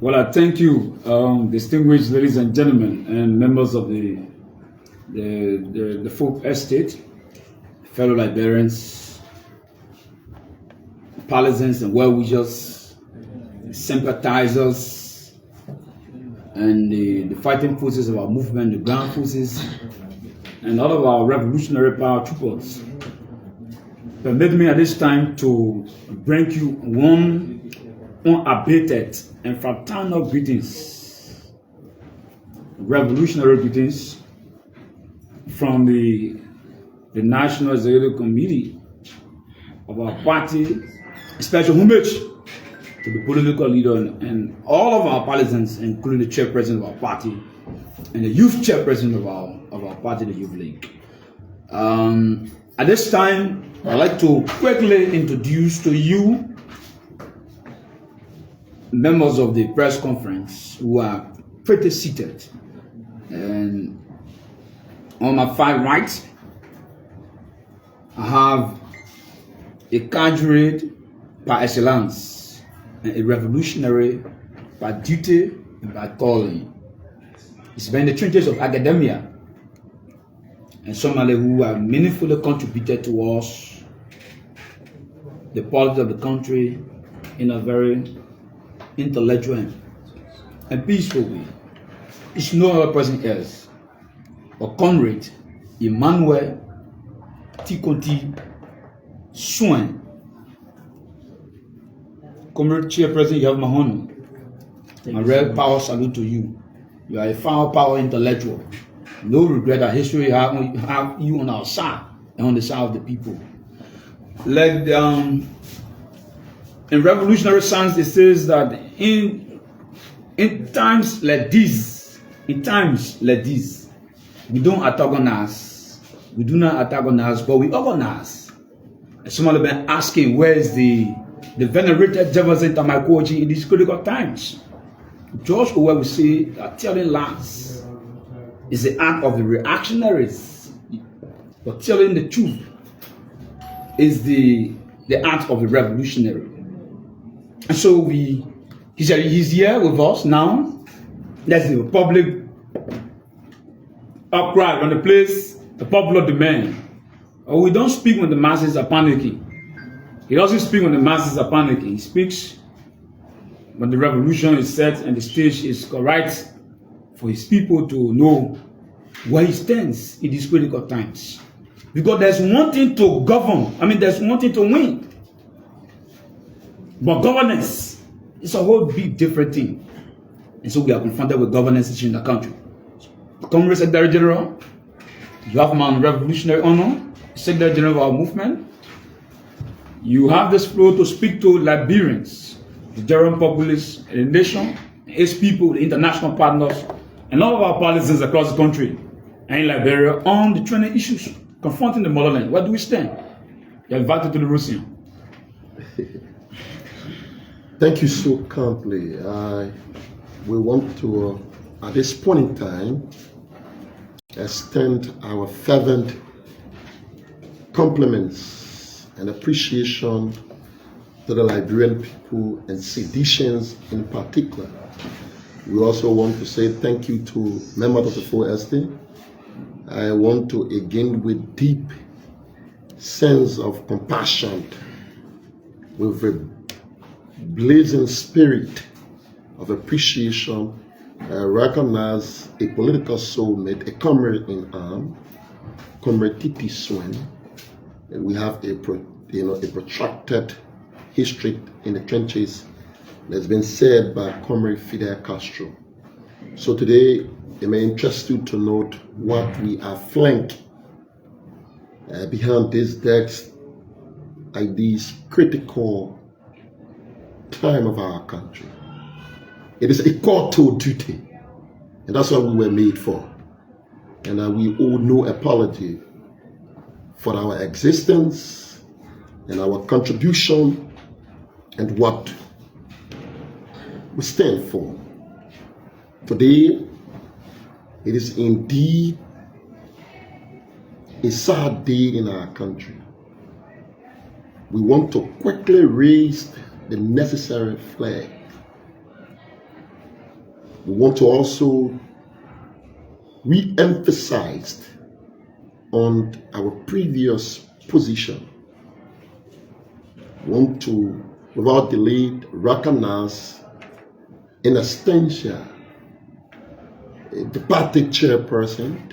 Well, I thank you, distinguished ladies and gentlemen, and members of the folk estate, fellow Liberians, partisans and well-wishers, sympathizers, and the fighting forces of our movement, the ground forces, and all of our revolutionary power troopers. Permit me at this time to bring you one unabated and fraternal greetings, revolutionary greetings from the National Executive Committee of our party. Special homage to the political leader and all of our partisans, including the chairperson of our party and the youth chairperson of our party, the Youth League. At this time, I'd like to quickly introduce to you members of the press conference who are pretty seated. And on my far right, I have a cadre par excellence and a revolutionary by duty and by calling. He's been in the trenches of academia and somebody who have meaningfully contributed towards the politics of the country in a very intellectual and peaceful way. It's no other person else but Comrade Emmanuel Tikoti Swan. Comrade Chairperson, you have my honor. My real power salute to you. You are a power intellectual. No regret that history have you on our side and on the side of the people. Like in revolutionary science, it says that in times like this, we don't antagonize. We do not antagonize, but we organize. And someone have been asking, where is the venerated Jefferson Koiljee in these critical times? George Orwell will say that telling lies is the act of the reactionaries, but telling the truth is the act of the revolutionary. And so he's here with us now. That's the public upcry on the place, the popular demand. We don't speak when the masses are panicking. He doesn't speak when the masses are panicking. He speaks when the revolution is set and the stage is correct for his people to know where he stands in these critical times. Because there's one thing to govern. There's one thing to win. But governance is a whole big different thing. And so we are confronted with governance issues in the country. Comrade Secretary General, you have my revolutionary honor, Secretary General of our movement. You have this floor to speak to Liberians, the general populace, the nation, its people, the international partners, and all of our partisans across the country and in Liberia on the training issues confronting the motherland. Where do we stand? You're invited to the Russian. Thank you so kindly. We want to, at this point in time, extend our fervent compliments and appreciation to the Liberian people and citizens in particular. We also want to say thank you to members of the full estate. I want to again, with deep sense of compassion, with a blazing spirit of appreciation, recognize a political soulmate, a comrade in arms, Comrade Titi Swan. We have a protracted history in the trenches that's been said by Comrade Fidel Castro. So today, it may interest you to note what we are flanked behind this desk at this critical time of our country. It is a call to duty, and that's what we were made for. And we owe no apology for our existence and our contribution and what we stand for. Today, it is indeed a sad day in our country. We want to quickly raise the necessary flag. We want to also re-emphasize on our previous position. We want to, without delay, recognize in absentia the party chairperson,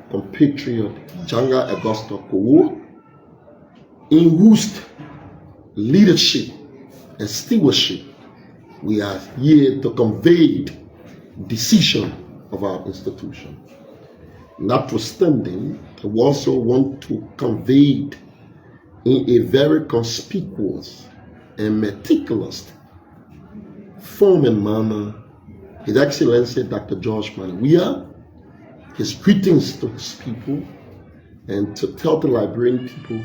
compatriot Janga Augusta Kowo, in whose leadership and stewardship we are here to convey decision of our institution. Notwithstanding, we also want to convey in a very conspicuous and meticulous form and manner His Excellency Dr. George Manawia, his greetings to his people, and to tell the Liberian people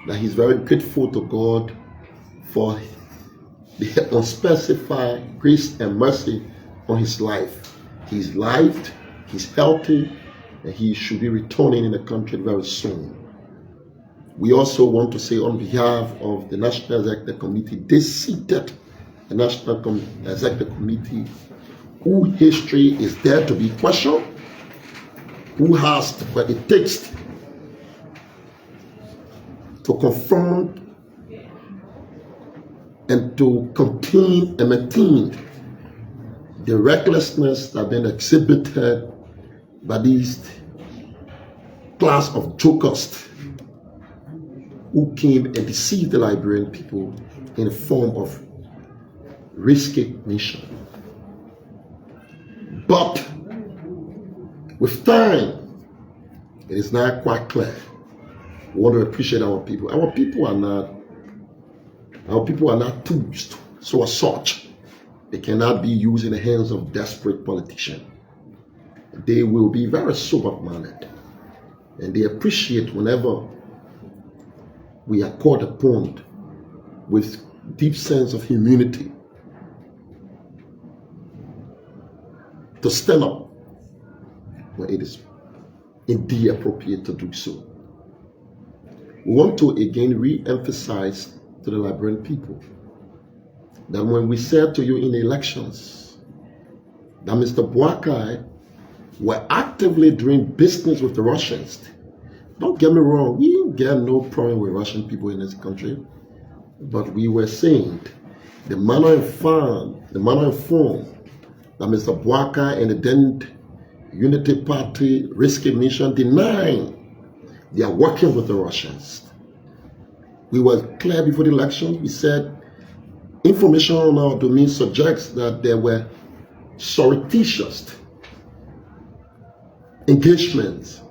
that he's very grateful to God for the unspecified grace and mercy on his life. He's lived, he's healthy, and he should be returning in the country very soon. We also want to say on behalf of the National Executive Committee, this seated the National Executive Committee, whose history is there to be questioned, who has what it takes to confront and to contain and maintain the recklessness that has been exhibited by these class of jokers who came and deceived the Liberian people in the form of risky mission. But with time, it is now quite clear. We want to appreciate our people. Our people are not tools. So as such, they cannot be used in the hands of desperate politicians. They will be very sober-minded, and they appreciate whenever we are called upon with deep sense of humility to stand up when it is indeed appropriate to do so. We want to again re-emphasize to the Liberian people that when we said to you in the elections that Mr. Boakai were actively doing business with the Russians, don't get me wrong, we get no problem with Russian people in this country, but we were saying the manner and form that Mr. Boakai and the then Unity Party risky mission denying they are working with the Russians. We were clear before the election. We said information on our domain suggests that there were surreptitious engagements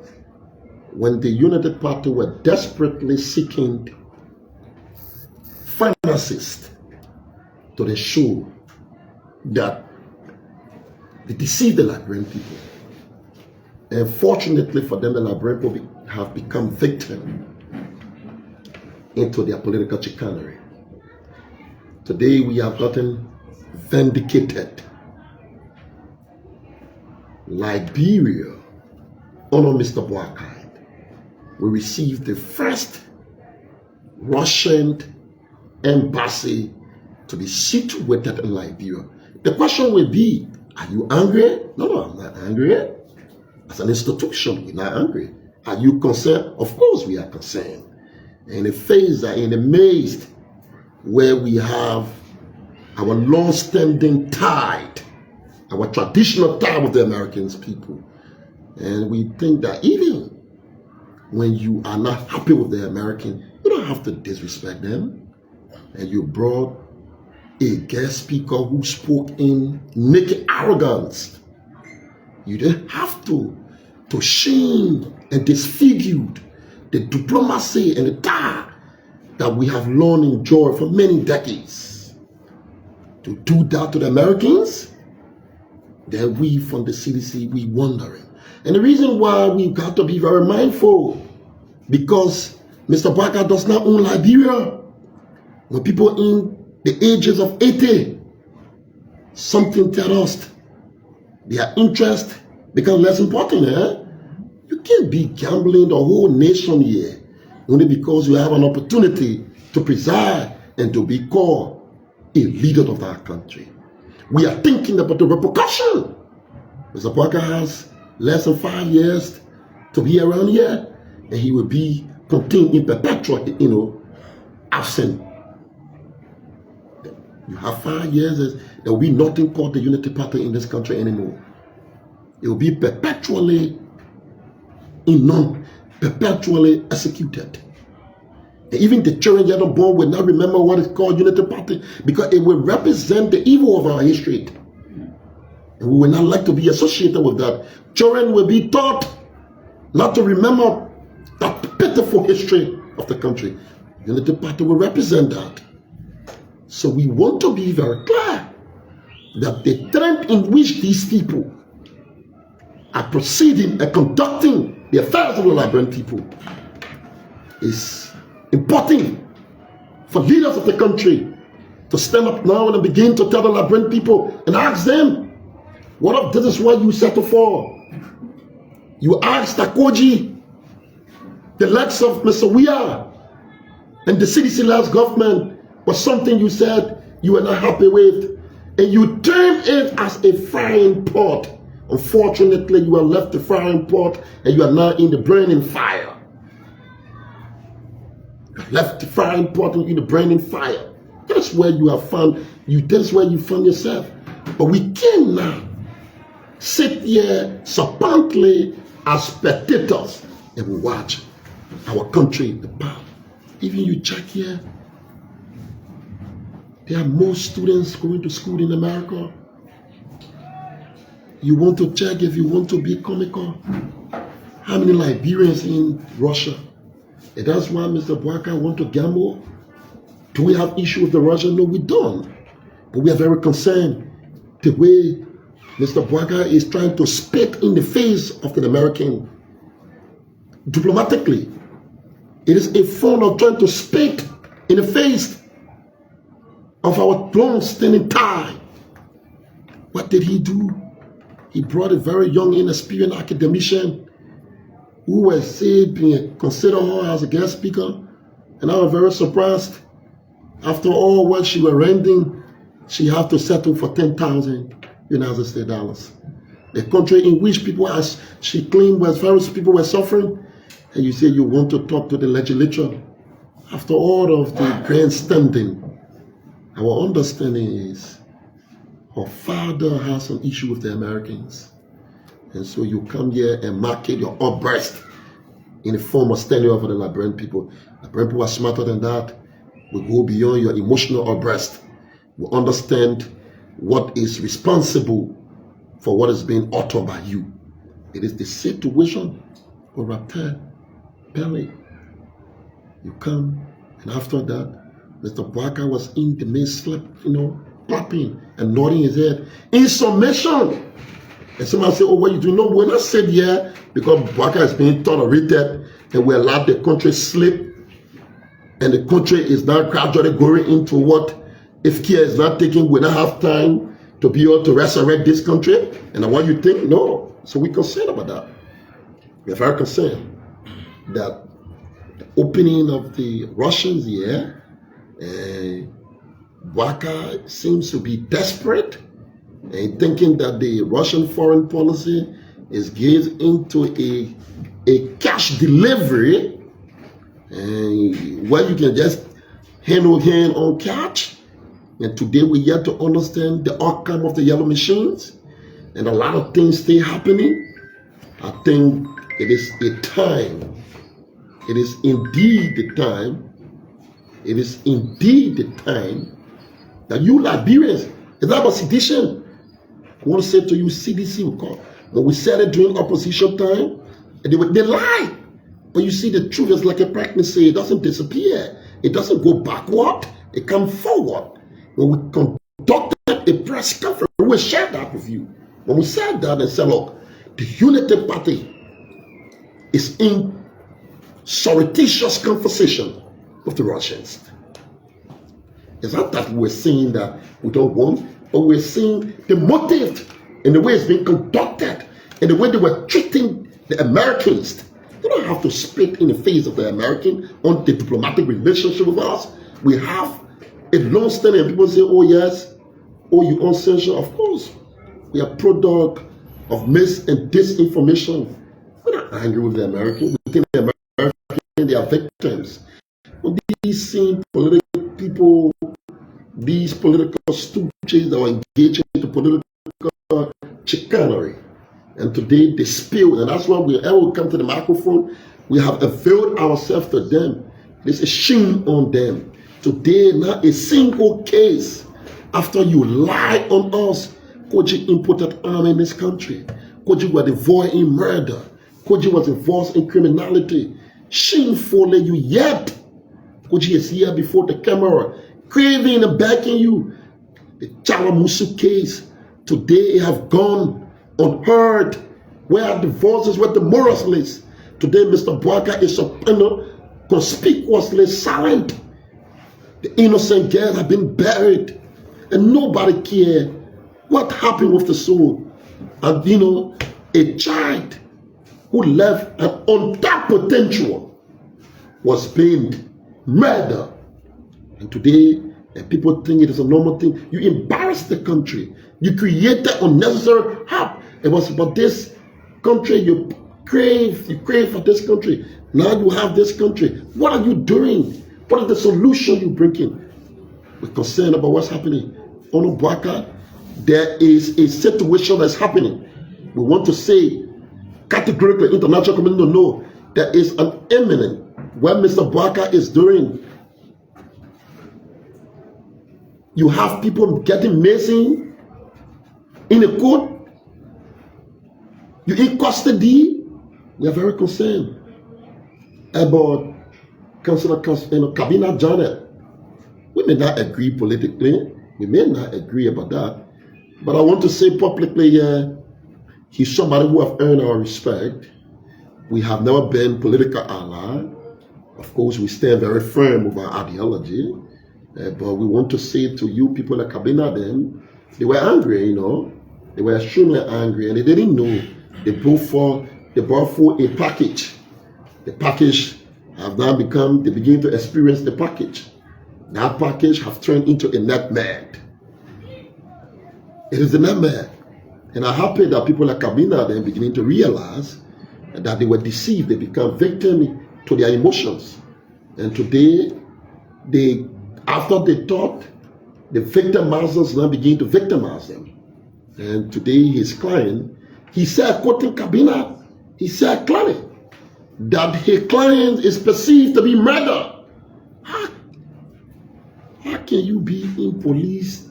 when the United Party were desperately seeking finances to ensure that they deceived the Liberian people. And fortunately for them, the Liberian people have become victims into their political chicanery. Today we have gotten vindicated. Liberia, honor Mr. Boakai. We received the first Russian embassy to be situated in Liberia. The question will be, are you angry? No, I'm not angry. As an institution, we're not angry. Are you concerned? Of course we are concerned. In the phase that in the maze where we have our long-standing tie, our traditional tie with the American people. And we think that even when you are not happy with the American, you don't have to disrespect them. And you brought a guest speaker who spoke in naked arrogance. You didn't have to shame and disfigure the diplomacy and the tie that we have long enjoyed for many decades. To do that to the Americans, then we from the CDC, we wondering. And the reason why we've got to be very mindful, because Mr. Barker does not own Liberia. When people in the ages of 80, something tells us their interest becomes less important. You can't be gambling the whole nation here only because you have an opportunity to preside and to be called a leader of our country. We are thinking about the repercussion. Mr. Barker has less than 5 years to be around here, and he will be continuing in perpetual, absent. You have 5 years, there will be nothing called the Unity Party in this country anymore. It will be perpetually perpetually executed. And even the children yet unborn will not remember what is called Unity Party because it will represent the evil of our history. And we will not like to be associated with that. Children will be taught not to remember that pitiful history of the country. Unity Party will represent that. So we want to be very clear that the trend in which these people are proceeding and conducting the affairs of the Liberian people is important for leaders of the country to stand up now and begin to tell the Liberian people and ask them, what if this is what you settle for? You asked Takoji, the likes of Mr. Weah, and the CDC last government was something you said you were not happy with, and you termed it as a frying pot. Unfortunately, you are left the frying pot and you are now in the burning fire. You are left the frying pot and in the burning fire. That's where you have found that's where you found yourself. But we cannot sit here supposedly as spectators and watch our country depart. Even you check here, there are more students going to school in America. You want to check if you want to be comical. How many Liberians in Russia? And that's why Mr. Barker want to gamble. Do we have issue with the Russian? No, we don't. But we are very concerned the way Mr. Barker is trying to spit in the face of the American diplomatically. It is a form of trying to spit in the face of our long-standing tie. What did he do? He brought a very young, inexperienced academician who was being considered her as a guest speaker. And I was very surprised. After all what she was rendering, she had to settle for 10,000 United States dollars. The country in which people, as she claimed, was various people were suffering. And you say you want to talk to the legislature. After all of the grandstanding, our understanding is her father has an issue with the Americans. And so you come here and market your outburst in the form of standing up for the Liberian people. Liberian people are smarter than that. We go beyond your emotional outburst. We understand what is responsible for what is being uttered by you. It is the situation of Raptor, Belly. You come, and after that, Mr. Barker was in the midst, clapping and nodding his head in summation. And somebody say, oh, what are you doing? No, we're not sitting here because Barker is being tolerated and we allowed the country slip, and the country is now gradually going into what, if care is not taken, we don't have time to be able to resurrect this country. And what you think? No. So we're concerned about that. We're very concerned that the opening of the Russians here, Barker seems to be desperate and thinking that the Russian foreign policy is geared into a cash delivery where you can just hand over hand on cash. And today we yet to understand the outcome of the yellow machines, and a lot of things still happening. I think it is a time. It is indeed the time. It is indeed the time that you Liberians, it's not about sedition. I want to say to you, CDC, when we said it during opposition time, and they lie. But you see, the truth is like a pregnancy. It doesn't disappear. It doesn't go backward. It comes forward. When we conducted a press conference, we shared that with you. When we said that and said, look, the Unity Party is in surreptitious conversation with the Russians. It's not that we're saying that we don't want, but we're seeing the motive and the way it's being conducted and the way they were treating the Americans. You don't have to spit in the face of the American on the diplomatic relationship with us. We have a long-standing, and people say, oh yes, oh you uncensored. Of course, we are product of mis and disinformation. We're not angry with the Americans. We think the Americans, they are victims. When these same political people, these political stooges that were engaged into political chicanery, and today they spill, and that's why whenever we come to the microphone, we have availed ourselves to them. There's a shame on them. Today, not a single case after you lie on us. Koji imported arms in this country. Koji was involved in murder. Koji was involved in criminality. Shamefully, you yet. Koji is here before the camera, craving and begging you. The Chalamusu case, today have gone unheard. Where are the voices, where the moralists? Today, Mr. Bwaka is conspicuously silent. The innocent girls have been buried, and nobody cares what happened with the soul. And you know, a child who left an untapped potential was being murdered. And today, people think it is a normal thing. You embarrass the country. You created unnecessary harm. It was about this country you crave for this country. Now you have this country. What are you doing? What is the solution you bring in? We're concerned about what's happening. On Bwaka, there is a situation that's happening. We want to say categorically, international community know there is an imminent what Mr. Bwaka is doing. You have people getting missing in a court. You in custody. We are very concerned about Councillor Kabina Janet. We may not agree politically. We may not agree about that. But I want to say publicly, he's somebody who have earned our respect. We have never been political ally. Of course, we stand very firm with our ideology. But we want to say to you people like Kabina, them, they were angry, you know. They were extremely angry, and they didn't know. They brought for a package. The package have now become, they begin to experience the package. That package have turned into a nightmare. It is a nightmare. And I'm happy that people like Kabina then beginning to realize that they were deceived. They become victim to their emotions. And today, after they thought, the victimizers now begin to victimize them. And today his client, he said, quoting Kabina, he said clearly that his client is perceived to be murdered. How can you be in police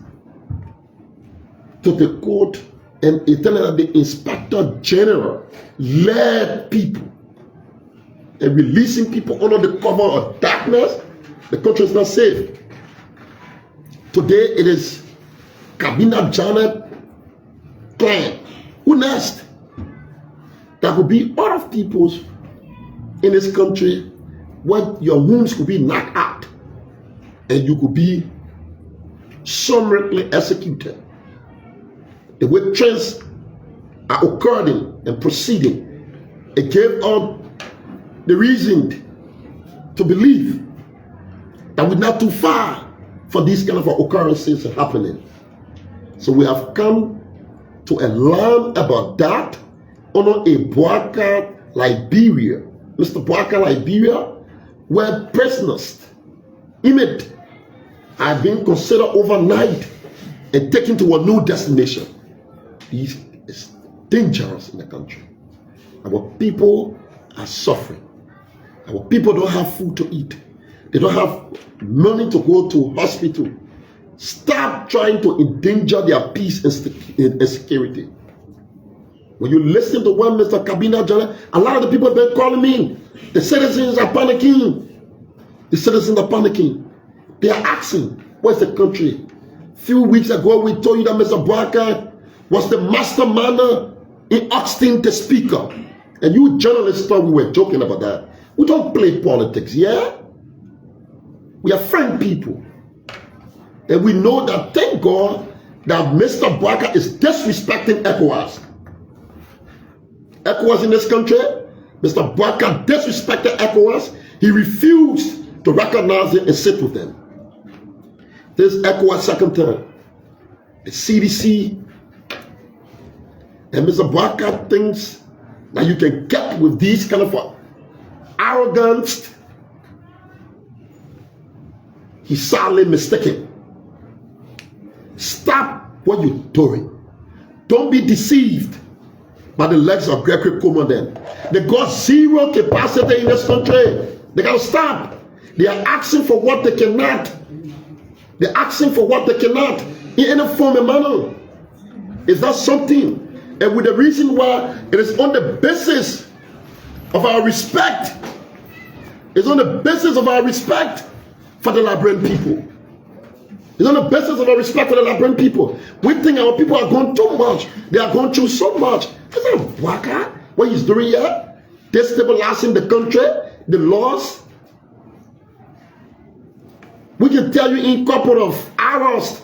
to the court and tell that the inspector general led people and releasing people under the cover of darkness? The country is not safe. Today it is Kabina Janet client. Who next? There could be other peoples in this country where your wounds could be knocked out and you could be summarily executed. The way trends are occurring and proceeding, it gave us the reason to believe that we're not too far for these kind of occurrences happening. So we have come to learn about that on a Bwaka, Liberia. Mr. Bwaka, Liberia, where prisoners, inmates, are being considered overnight and taken to a new destination. This is dangerous in the country. Our people are suffering. Our people don't have food to eat. They don't have money to go to hospital. Stop trying to endanger their peace and security. When you listen to what Mr. Kabina Janet, a lot of the people have been calling me. The citizens are panicking. The citizens are panicking. They are asking, where's the country? A few weeks ago, we told you that Mr. Bwaka was the mastermind in Austin, the speaker. And you journalists thought we were joking about that. We don't play politics, yeah? We are friend people. And we know that, thank God, that Mr. Bouaka is disrespecting ECOWAS. ECOWAS in this country, Mr. Bouaka disrespected ECOWAS. He refused to recognize them and sit with them. This ECOWAS second term. The CDC and Mr. Bouaka thinks that you can get with these kind of arrogance. He's sadly mistaken. Stop what you're doing. Don't be deceived by the legs of Gregory Commandant. They got zero capacity in this country. They gotta stop. They are asking for what they cannot. They're asking for what they cannot in any form and manner. Is that something? And with the reason why it is on the basis of our respect. It's on the basis of our respect for the Liberian people. It's on the basis of our respect for the Liberian people. We think our people are going too much. They are going through so much. Is that Bouaka? What he's doing here? Destabilizing the country, the laws. We can tell you in couple of hours,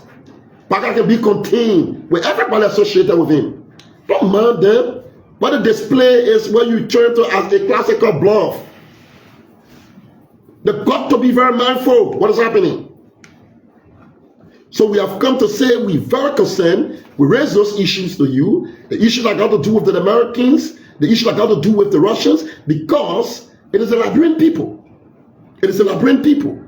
Bouaka can be contained with everybody associated with him. Don't mind them. What the display is what you turn to as a classical bluff. They've got to be very mindful what is happening. So we have come to say we're very concerned. We raise those issues to you. The issues that got to do with the Americans, the issues that got to do with the Russians, because it is the Liberian people. It is the Liberian people.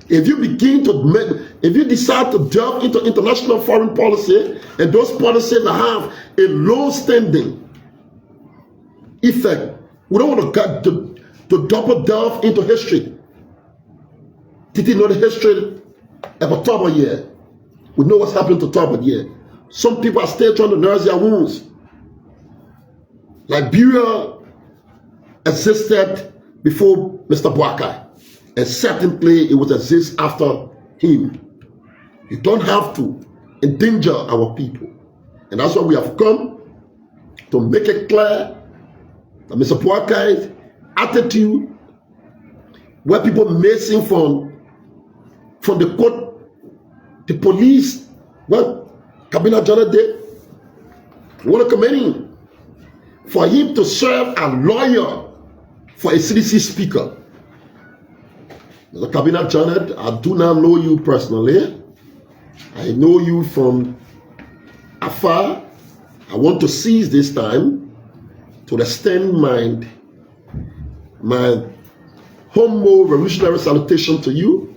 If you begin to if you decide to delve into international foreign policy, and those policies that have a low-standing effect, we don't want to double delve into history. Did you know the history of October year? We know what's happened to October year. Some people are still trying to nurse their wounds. Liberia existed before Mr. Bouaka. And certainly it will exist after him. You don't have to endanger our people. And that's why we have come to make it clear that Mr. Bouaka's attitude, where people missing from the court, the police, what Cabinet General did, we want to commend him for him to serve as lawyer for a CDC speaker. Mr. Cabinet Janet, I do not know you personally. I know you from afar. I want to seize this time to extend my humble revolutionary salutation to you.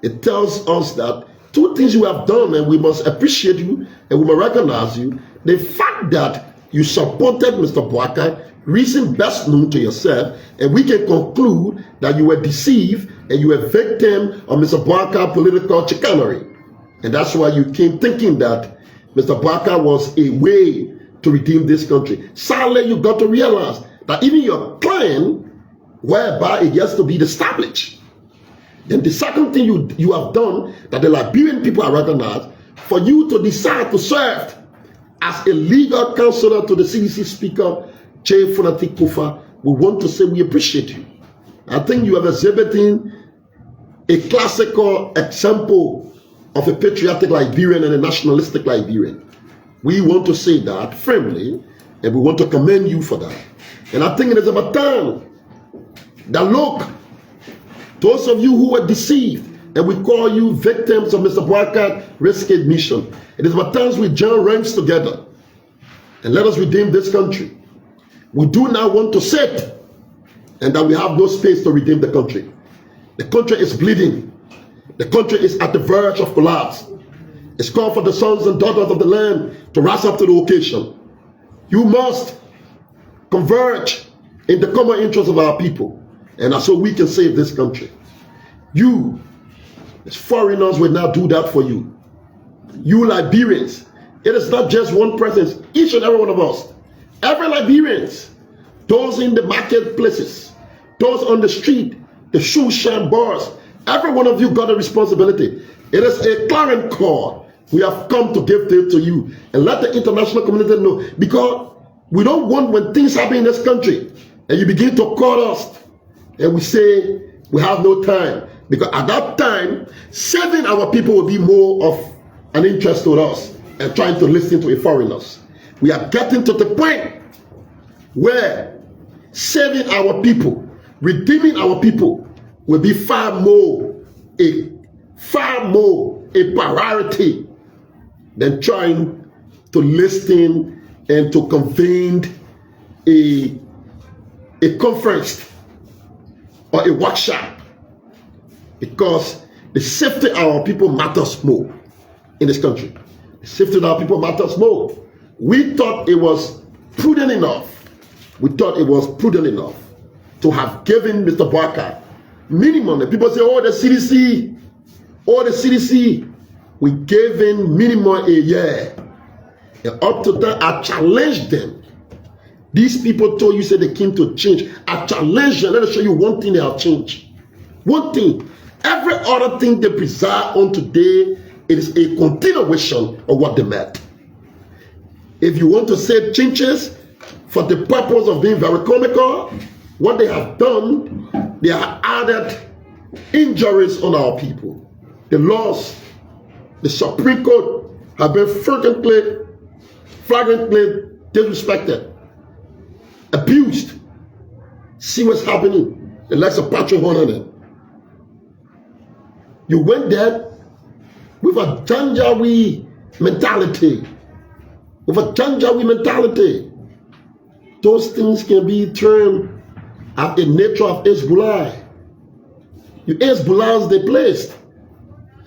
It tells us that two things you have done, and we must appreciate you and we must recognize you. The fact that you supported Mr. Bouaka, reason best known to yourself, and we can conclude that you were deceived and you were victim of Mr. Bouaka political chicanery. And that's why you came thinking that Mr. Bouaka was a way to redeem this country. Sadly, you got to realize that even your plan, whereby it has to be established. Then the second thing you have done, that the Liberian people are recognized, for you to decide to serve as a legal counselor to the CDC speaker, J. Funati Kofa, we want to say we appreciate you. I think you have exhibiting a classical example of a patriotic Liberian and a nationalistic Liberian. We want to say that firmly, and we want to commend you for that. And I think it is about time that, look, those of you who were deceived, and we call you victims of Mr. Bouaka's risky mission, it is about time we join ranks together and let us redeem this country. We do not want to sit and that we have no space to redeem the country. The country is bleeding. The country is at the verge of collapse. It's called for the sons and daughters of the land to rise up to the occasion. You must converge in the common interest of our people, and so we can save this country. You, as foreigners, will not do that for you. You Liberians, it is not just one person, each and every one of us. Every Liberians, those in the marketplaces, those on the street, the shoe shine bars, every one of you got a responsibility. It is a clarion call. We have come to give this to you and let the international community know, because we don't want, when things happen in this country and you begin to call us and we say we have no time, because at that time, saving our people will be more of an interest to us and trying to listen to a foreigners. We are getting to the point where saving our people, redeeming our people will be far more a priority than trying to listen and to convene a conference or a workshop, because the safety of our people matters more in this country. The safety of our people matters more. We thought it was prudent enough. We thought it was prudent enough to have given Mr. Barker minimum. And people say, oh, the CDC, we gave him minimum a year. And up to that, I challenged them. These people told you, said they came to change. I challenged them. Let me show you one thing they have changed. One thing. Every other thing they preside on today, it is a continuation of what they meant. If you want to say changes for the purpose of being very comical, what they have done, they have added injuries on our people. The laws, the Supreme Court have been flagrantly disrespected, abused. See what's happening. The likes of Patrick Honor. You went there with a Janjaweed mentality. Those things can be termed as the nature of Hezbollah. You Hezbollahs they placed.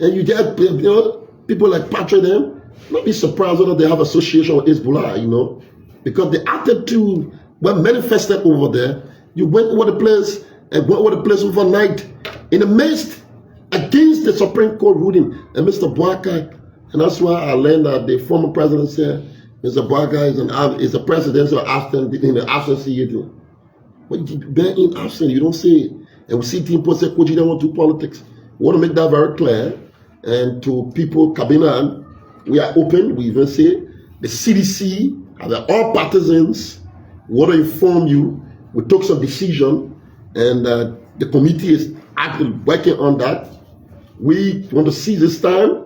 And you get people like Patrick them, not be surprised whether they have association with Hezbollah, because the attitude were manifested over there. You went over the place and went over the place overnight in the midst against the Supreme Court ruling. And Mr. Barker, and that's why I learned that the former president said, Mr. Barker is a presidential absent in the absence. But they're in absence, you don't say it. And we see people say, Koji don't want to do politics. We want to make that very clear. And to people, Cabinet, we are open. We even say the CDC, are all partisans. We want to inform you. We took some decision, and the committee is actually working on that. We want to see this time,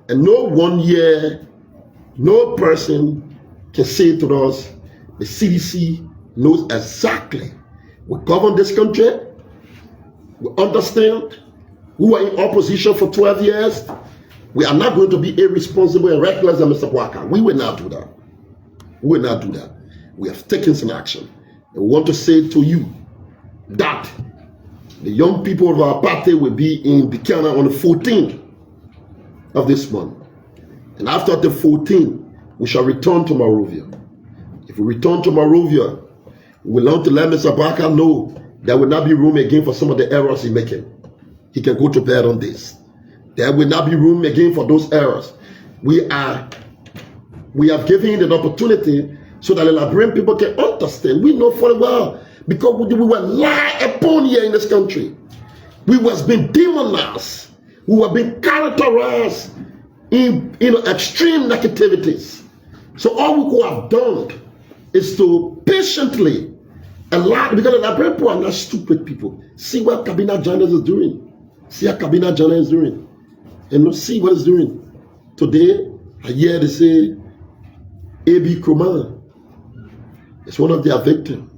and no 1 year, no person can say to us, the CDC knows exactly. We govern this country. We understand. We were in opposition for 12 years. We are not going to be irresponsible and reckless than Mr. Barker. We will not do that. We will not do that. We have taken some action. And we want to say to you that the young people of our party will be in Buchanan on the 14th of this month. And after the 14th, we shall return to Monrovia. If we return to Monrovia, we want to let Mr. Barker know there will not be room again for some of the errors he's making. He can go to bed on this. There will not be room again for those errors. We have given him an opportunity so that the Liberian people can understand. We know for a while, because we were lied upon here in this country. We was being demonized. We were being characterized in extreme negativities. So all we could have done is to patiently allow, because the Liberian people are not stupid people. See what Cabinet Journals is doing. See what Cabinet Journals is doing. And see what it's doing. Today, I hear they say, A.B. Kroman is one of their victims.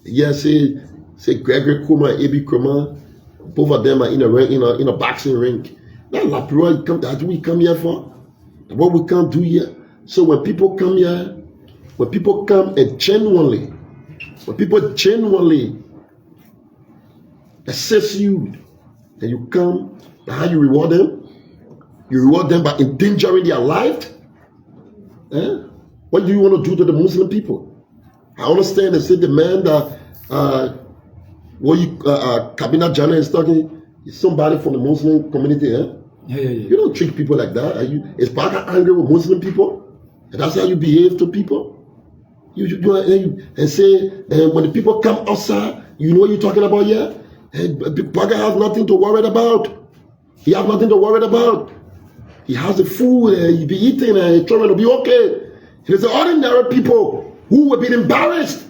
Yes, say Gregory Kroman, A.B. Kroman, both of them are in a ring, in a boxing ring. Now, that's what we come here for. What we can't do here. So when people come here, when people come and genuinely assess you, and you come, how you reward them? You reward them by endangering their life? What do you want to do to the Muslim people? I understand and say the man that Cabinet Jana is talking is somebody from the Muslim community. Yeah. You don't treat people like that. Is Barker angry with Muslim people? And that's how you behave to people? You and say, and when the people come outside, you know what you're talking about here? Barker has nothing to worry about. He has nothing to worry about. He has the food, he'll be eating, and trying to be okay. There's the ordinary people who will be embarrassed.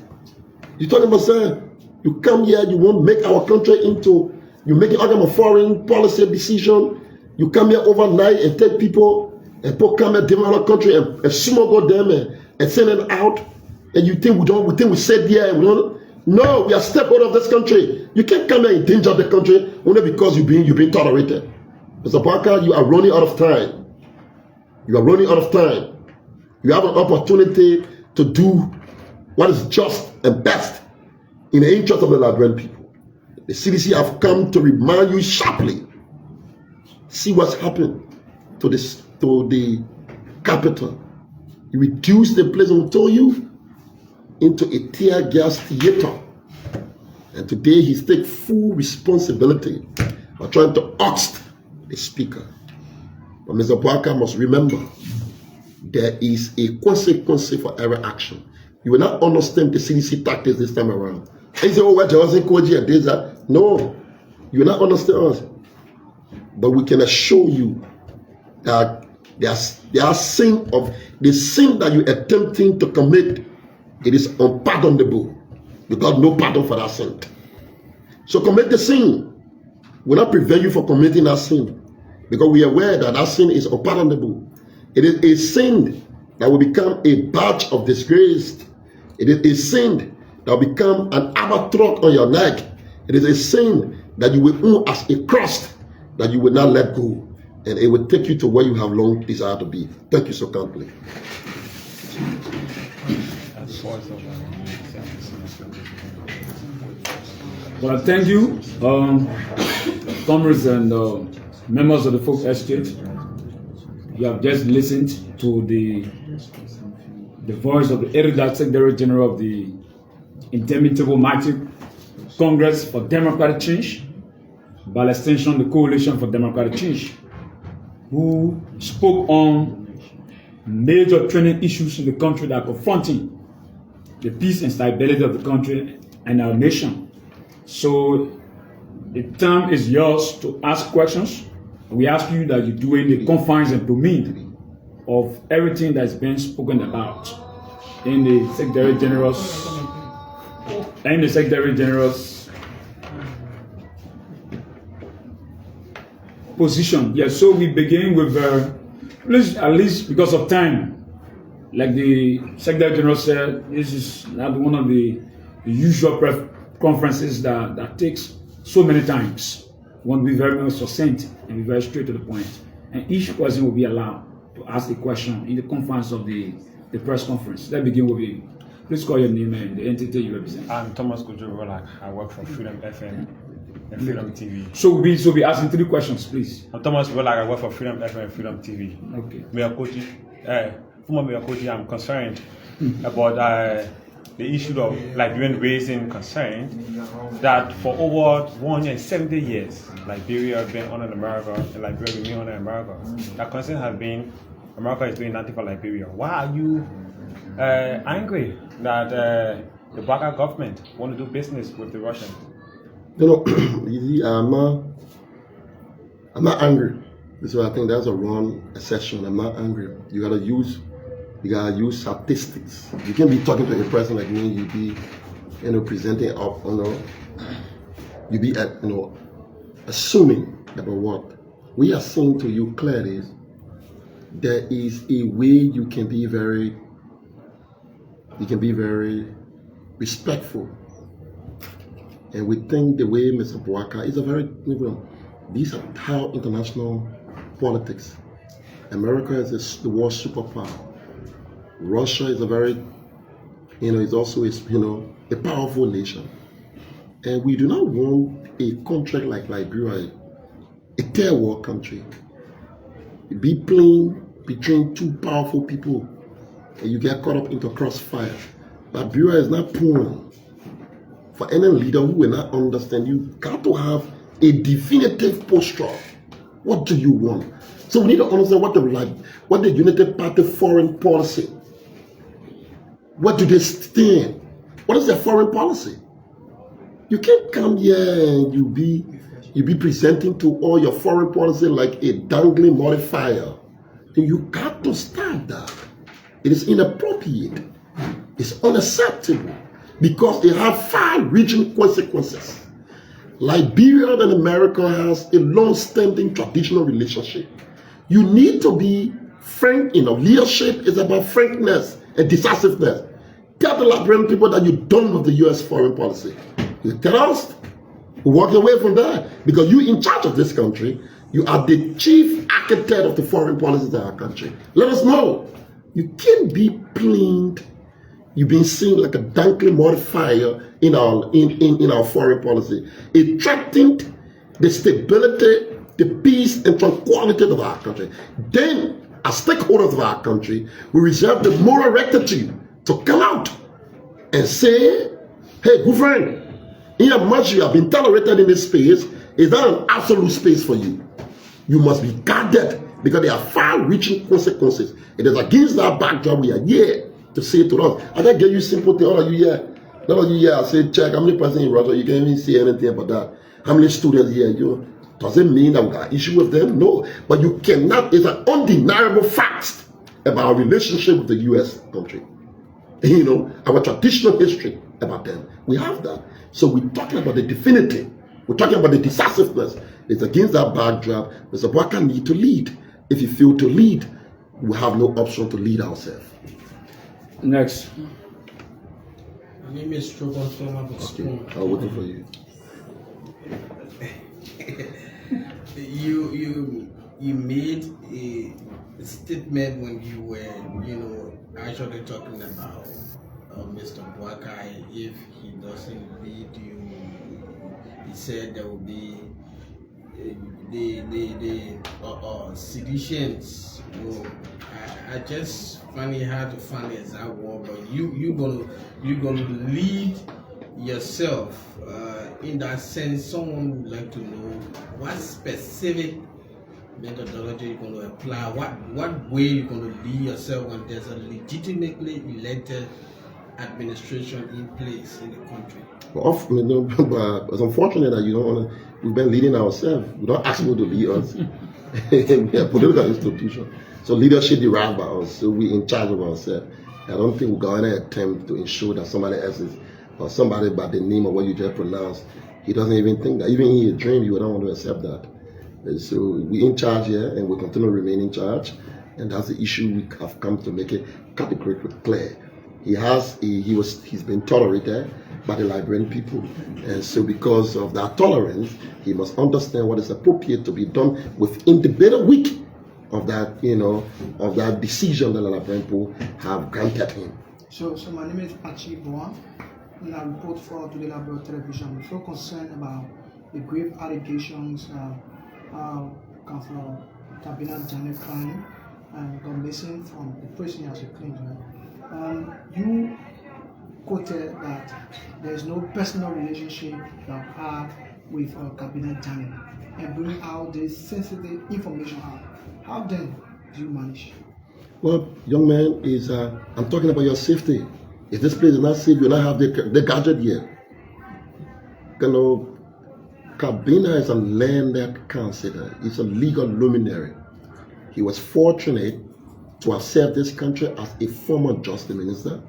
You're talking about, sir, You come here, you won't make our country into, you make it under a foreign policy decision. You come here overnight and take people and put come and develop country and smuggle them and send them out. And you think we sit here and we don't. No, we are stakeholders of this country. You can't come here and endanger the country only because you've been tolerated. Mr. Parker, you are running out of time. You are running out of time. You have an opportunity to do what is just and best in the interest of the Liberian people. The CDC have come to remind you sharply. See what's happened to the capital. You reduce the place I told you into a tear gas theater. And today he's taking full responsibility for trying to oust the speaker. But Mr. Parker must remember, there is a consequence for every action. You will not understand the CDC tactics this time around. And you say, oh, well, JEFFERSON KOILJEE and this, that. No, you will not understand us. But we can assure you that there are sin of the sin that you're attempting to commit. It is unpardonable. You got no pardon for that sin. So commit the sin. Will not prevent you from committing that sin, because we are aware that that sin is unpardonable. It is a sin that will become a badge of disgrace. It is a sin that will become an albatross on your neck. It is a sin that you will own as a cross that you will not let go, and it will take you to where you have long desired to be. Thank you so kindly. Well, thank you, comrades and members of the folk estate. You have just listened to the voice of the erudite Secretary General of the Interminable Mighty Congress for Democratic Change, by extension the Coalition for Democratic Change, who spoke on major training issues in the country that are confronting the peace and stability of the country and our nation. So the time is yours to ask questions. We ask you that you do in the confines and domain of everything that's been spoken about in the Secretary General's position. Yes, so we begin with at least because of time, like the Secretary General said, this is not one of the usual conferences that takes so many times. We want to be very much succinct and be very straight to the point. And each person will be allowed to ask a question in the confines of the press conference. Let's begin with you. Please call your name and the entity you represent. I'm Thomas Kojo. I work for Freedom FM and Freedom TV. So we'll be asking 3 questions, please. I'm Thomas Kojo. I work for Freedom FM and Freedom TV. Okay. Mayor Koji, I'm concerned about the issue of Liberian raising concern that for over 170 years, Liberia has been under America and Liberia will be under America. That concern has been America is doing nothing for Liberia. Why are you angry that the Baka government want to do business with the Russians? You know, I'm not angry. So I think that's a wrong assertion. I'm not angry. You gotta use statistics. You can't be talking to a person like me. You be, presenting up, you be, assuming about what we are saying to you clearly is there is a way you can be very respectful. And we think the way Mr. Bouaka is a very, these are how international politics. America is the world superpower. Russia is a very, is also a powerful nation. And we do not want a country like Liberia, a third world country, be playing between 2 powerful people and you get caught up into crossfire. Liberia is not prone for any leader who will not understand. You got to have a definitive posture. What do you want? So we need to understand what the United Party foreign policy. What do they stand? What is their foreign policy? You can't come here and you be presenting to all your foreign policy like a dangling modifier. You got to stop that. It is inappropriate. It's unacceptable. because they have far-reaching consequences. Liberia and America has a long-standing traditional relationship. You need to be frank enough. Leadership is about frankness and decisiveness. Tell the Liberian people that you don't know the U.S. foreign policy. You tell us, walk away from that, because you're in charge of this country. You are the chief architect of the foreign policies of our country. Let us know. You can't be playing. You've been seen like a dankly modifier in our foreign policy. It threatened the stability, the peace, and tranquility of our country. Then, as stakeholders of our country, we reserve the moral rectitude to come out and say, hey, good friend, in as much you have been tolerated in this space, is that an absolute space for you? You must be guarded, because there are far-reaching consequences. It is against that backdrop we are here to say to us. I can give you simple thing. All of you here, I say, check how many persons in Russia. You can't even say anything about that. How many students here? Does it mean that we got an issue with them? No. But you cannot, it's an undeniable fact about our relationship with the U.S. country. Our traditional history about them. We have that. So we're talking about the definitive. We're talking about the decisiveness. It's against that backdrop. Mr. Bwaka need to lead. If you fail to lead, we have no option to lead ourselves. Next. My name is Strobon from Abbotsford. I'm waiting for you. You made a statement when you were, actually talking about Mr. Bwaka. If he doesn't lead you, he said there will be the seditions. I just find it hard to find the exact word, but you're gonna lead yourself. In that sense, someone would like to know what specific methodology you're going to apply, what way you're going to lead yourself when there's a legitimately elected administration in place in the country. Well, it's unfortunate that you don't want to. We've been leading ourselves. We don't ask people to lead us. We are a political institution, so leadership derived by us. So we're in charge of ourselves. I don't think we're going to attempt to ensure that somebody else is, or somebody by the name of what you just pronounced, he doesn't even think that. Even in your dream, you don't want to accept that. And so we're in charge here, and we continue to remain in charge. And that's the issue we have come to make it categorically clear. He's been tolerated by the Liberian people, and so because of that tolerance, he must understand what is appropriate to be done within the better week of that, of that decision that the Liberian people have granted him. So my name is Pachi Boan, and I report for to the Liberia television. I'm so concerned about the grave allegations Councillor Cabinet Janet Kline and got missing from the prison as a claimed. You quoted that there is no personal relationship you have had with Cabinet Janet and bring out this sensitive information out. How then do you manage? Well, young man, I'm talking about your safety. If this place is not safe, you will not have the gadget yet. Kabina is a landed counselor. He's a legal luminary. He was fortunate to have served this country as a former justice minister.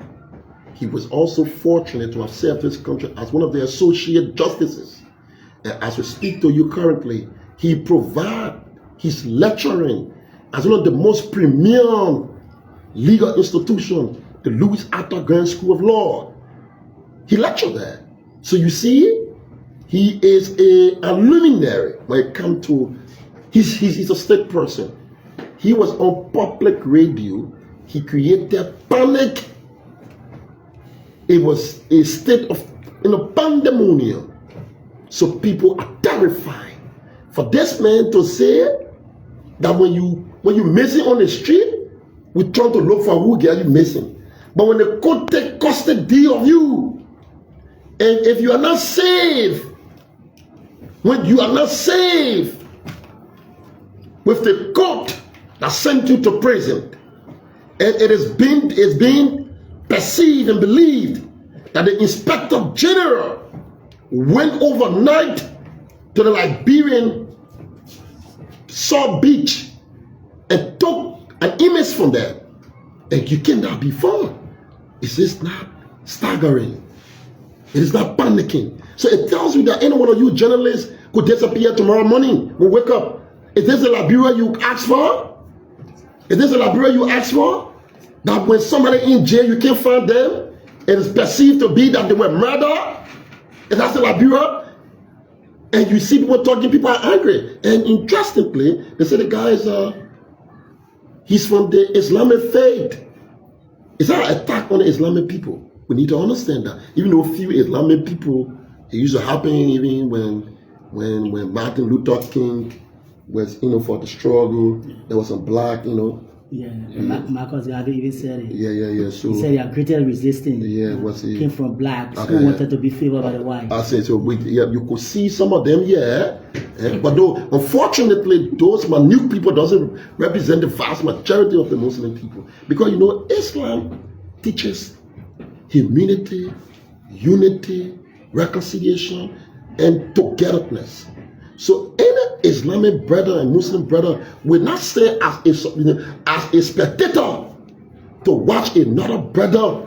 He was also fortunate to have served this country as one of the associate justices. And as we speak to you currently, he provides his lecturing as one of the most premier legal institutions, the Louis Arthur Grant School of Law. He lectured there. So you see, he is a luminary when it comes to, he's a state person. He was on public radio. He created panic. It was a state of pandemonium. So people are terrified. For this man to say that when you're missing on the street, we try to look for who get you missing. But when the court take custody of you, and if you are not safe, when you are not safe with the court that sent you to prison, and it's being perceived and believed that the Inspector General went overnight to the Liberian South Beach and took an image from there, and you cannot be found. Is this not staggering? It is not panicking. So it tells you that any one of you journalists could disappear tomorrow morning. We wake up. Is this the Liberia you asked for? Is this the Liberia you asked for? That when somebody in jail, you can't find them. It is perceived to be that they were murdered. And that's the Liberia. And you see people talking, people are angry. And interestingly, they say the guy is, he's from the Islamic faith. It's not an attack on the Islamic people. We need to understand that. Even though few Islamic people, it used to happen even when Martin Luther King was, for the struggle, there was some black, Yeah, Marcus Garvey even said it. Yeah. So he said, "Your greatest resistance came from blacks who wanted to be favored by the whites." I said, so you could see some of them, but though unfortunately, those minute people doesn't represent the vast majority of the Muslim people, because Islam teaches humility, unity, reconciliation, and togetherness. So any Islamic brother and Muslim brother will not stay as a spectator to watch another brother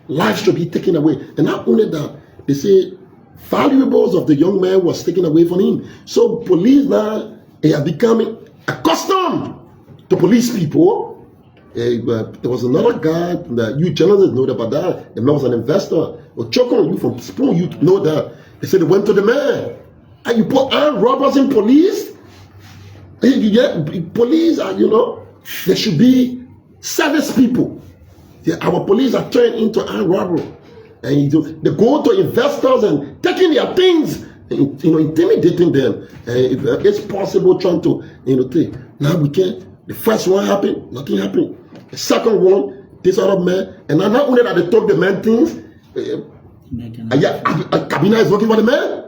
life should be taken away. And not only that, they say valuables of the young man was taken away from him. So police now are becoming accustomed to police people. There was another guy that you journalists know about that. The man was an investor. Or choking you from Spoon, you know that. They said they went to the man. And you put armed robbers in police? Police are, they should be service people. Our police are turned into armed robbers. And they go to investors and taking their things, intimidating them. And it's possible trying to, take. Now we can't. The first one happened, nothing happened. The second one, this other man. And not only that they took the man things, Kabina is working for the man.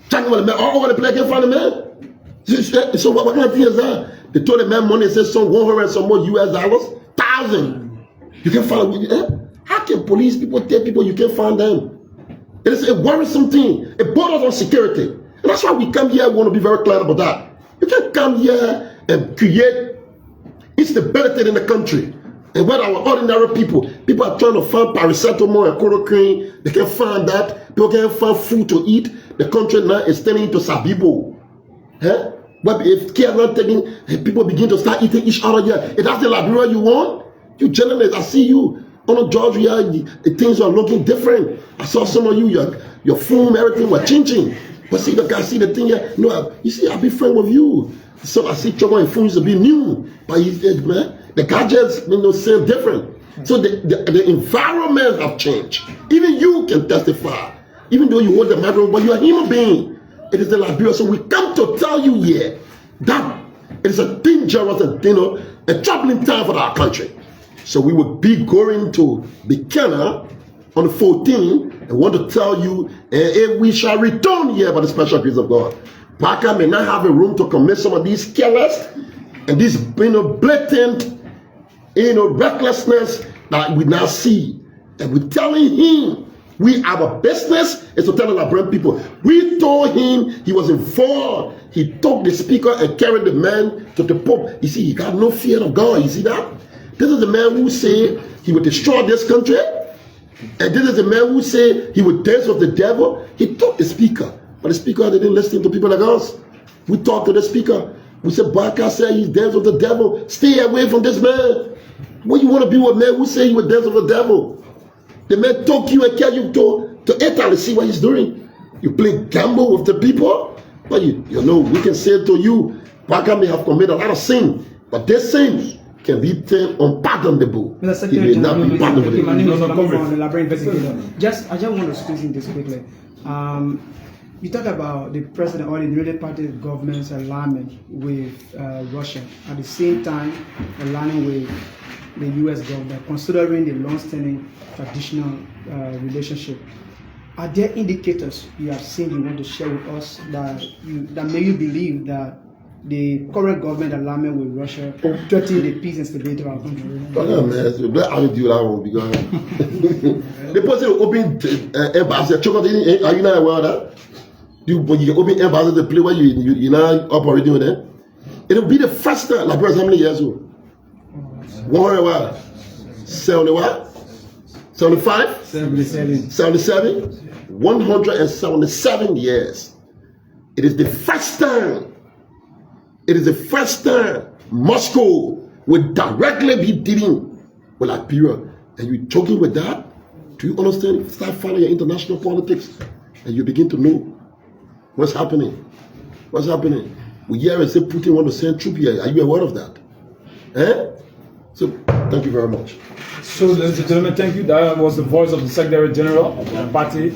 Checking for the man, all over the place can't find the man. So what kind of thing is that? They told the man money, says some 100 some more US dollars, 1,000. You can't find them. How can police people tell people you can't find them? It is a worrisome thing. It borders on security. And that's why we come here, we want to be very clear about that. You can't come here and create instability in the country. And where our ordinary people are trying to find paracetamol and chloroquine, they can't find that. People can't find food to eat. The country now is turning into Sabibo. But if care is not taken, people begin to start eating each other here. If that's the Liberia you want, you journalists, I see you on the Georgia, things are looking different. I saw some of you, your phone, everything was changing. But see the guy, see the thing here. You see, I'll be friend with you. So I see trouble and phones to be new, but the gadgets, seem different. So the environment have changed. Even you can testify. Even though you hold the microphone, but you are a human being. It is the Liberia. So we come to tell you here that it is a dangerous and a troubling time for our country. So we will be going to Buchanan on the 14th and want to tell you we shall return here by the special grace of God. Parker may not have a room to commit some of these careless and this blatant recklessness that we now see. And we're telling him our business is to tell the Liberian people. We told him he was involved. He took the speaker and carried the man to the Pope. You see, he got no fear of God. You see that? This is the man who said he would destroy this country. And this is the man who said he would dance with the devil. He took the speaker. But the speaker didn't listen to people like us. We talked to the speaker. We said, Barker said he danced with the devil. Stay away from this man. What you want to be with a man who said he would dance with the devil? The man took you and carried you to Italy. See what he's doing. You play gamble with the people. But we can say to you, Barker may have committed a lot of sin. But this sin can be turned unpardonable. It may not be pardonable. I just want to squeeze in this quickly. You talk about the president or the related party government's alignment with Russia, at the same time aligning with the U.S. government, considering the long-standing traditional relationship. Are there indicators you have seen you want to share with us that make you believe that the current government alignment with Russia threatening the peace and stability of our country? Let I do that one because the person open embassy. Are you not aware of that? When you open embassy, the play where you're not operating with it, it'll be the first time. Like, how many years old? 100 what? 70 what? 75? 77. 77? 177 years. It is the first time. It is the first time Moscow will directly be dealing with Liberia. And you're joking with that? Do you understand? Start following your international politics and you begin to know what's happening. What's happening? We hear and say Putin want to send troops here. Are you aware of that? Eh? So, thank you very much. So, ladies and gentlemen, thank you. That was the voice of the Secretary General of the party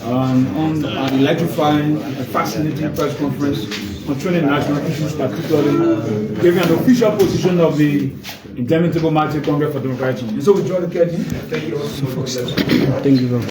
on an electrifying and fascinating press conference on training national issues, particularly giving an official position of the Interminable Martyr Congress for Democratic Change. So, we draw the curtain. Thank you all so much. Thank you very much.